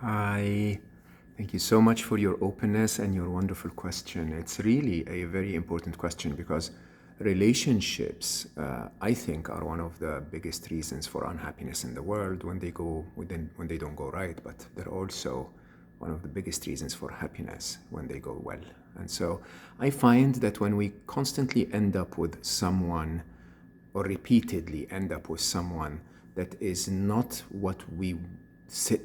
Hi, thank you so much for your openness and your wonderful question. It's really a very important question because relationships, I think, are one of the biggest reasons for unhappiness in the world when they don't go right, but they're also one of the biggest reasons for happiness when they go well. And so I find that when we constantly end up with someone or repeatedly end up with someone that is not what we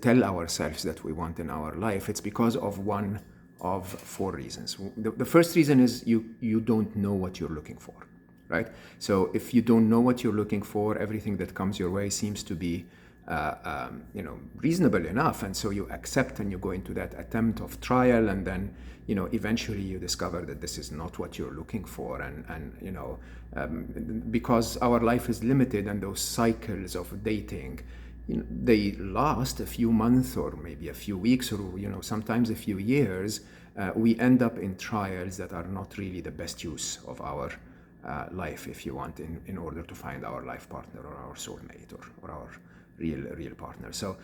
tell ourselves that we want in our life, it's because of one of four reasons. The first reason is you don't know what you're looking for, right? So if you don't know what you're looking for, everything that comes your way seems to be reasonable enough, and so you accept and you go into that attempt of trial, and then eventually you discover that this is not what you're looking for, and because our life is limited, and those cycles of dating, they last a few months or maybe a few weeks or sometimes a few years. We end up in trials that are not really the best use of our life, if you want, in order to find our life partner or our soulmate or our real partner. So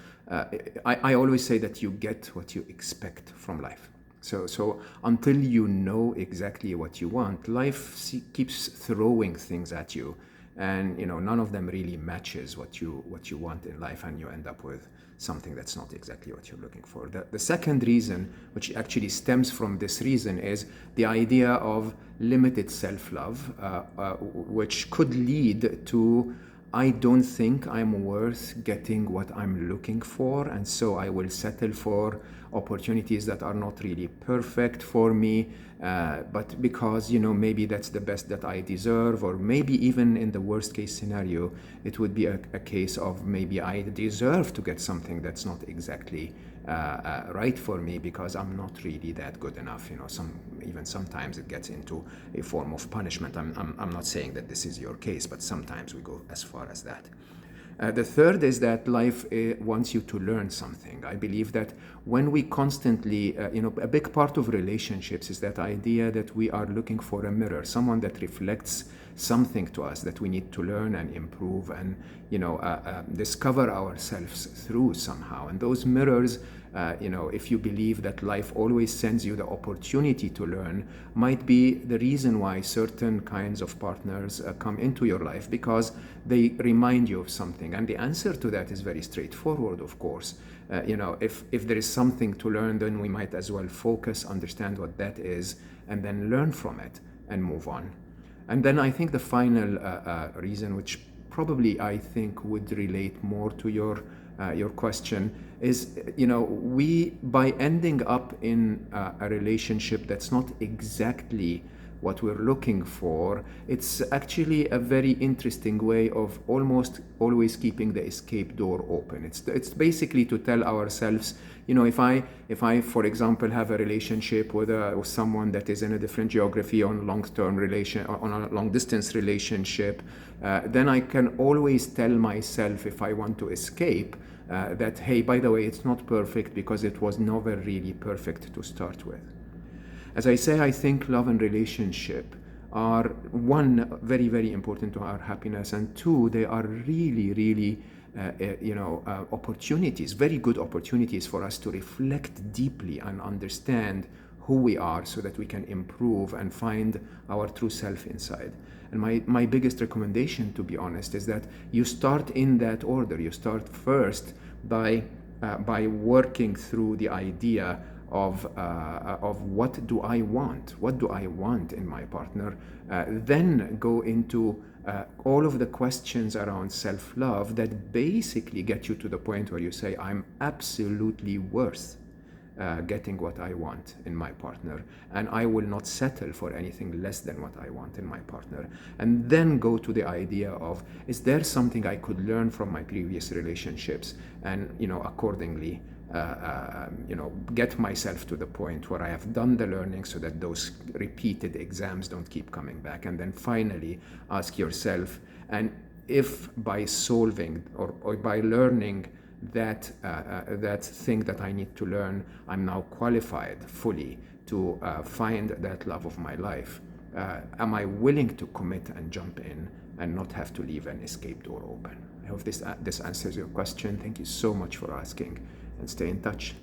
I always say that you get what you expect from life. So until you know exactly what you want, life keeps throwing things at you, and none of them really matches what you want in life, and you end up with something that's not exactly what you're looking for. The second reason, which actually stems from this reason, is the idea of limited self-love, which could lead to, I don't think I'm worth getting what I'm looking for, and so I will settle for opportunities that are not really perfect for me, but because maybe that's the best that I deserve, or maybe even in the worst case scenario, it would be a case of maybe I deserve to get something that's not exactly right for me because I'm not really that good enough. Even sometimes it gets into a form of punishment. I'm not saying that this is your case, but sometimes we go as far as that. The third is that life wants you to learn something. I believe that when we constantly, a big part of relationships is that idea that we are looking for a mirror, someone that reflects something to us that we need to learn and improve and, discover ourselves through somehow. And those mirrors, if you believe that life always sends you the opportunity to learn, might be the reason why certain kinds of partners come into your life, because they remind you of something. And the answer to that is very straightforward, of course. If there is something to learn, then we might as well focus, understand what that is, and then learn from it and move on. And then I think the final reason, which probably I think would relate more to your question, is we, by ending up in a relationship that's not exactly what we're looking for, it's actually a very interesting way of almost always keeping the escape door open. It's basically to tell ourselves, if I for example have a relationship with someone that is in a different geography, on a long distance relationship, then I can always tell myself, if I want to escape, that, hey, by the way, it's not perfect because it was never really perfect to start with. As I say, I think love and relationship are, one, very, very important to our happiness, and two, they are really, really, opportunities, very good opportunities for us to reflect deeply and understand who we are so that we can improve and find our true self inside. And my biggest recommendation, to be honest, is that you start in that order. You start first by working through the idea of what do I want in my partner, then go into all of the questions around self-love that basically get you to the point where you say, I'm absolutely worth getting what I want in my partner, and I will not settle for anything less than what I want in my partner. And then go to the idea of, is there something I could learn from my previous relationships, and accordingly get myself to the point where I have done the learning so that those repeated exams don't keep coming back. And then finally ask yourself, and if by solving or by learning that thing that I need to learn, I'm now qualified fully to find that love of my life, am I willing to commit and jump in and not have to leave an escape door open? I hope this answers your question. Thank you so much for asking, and stay in touch.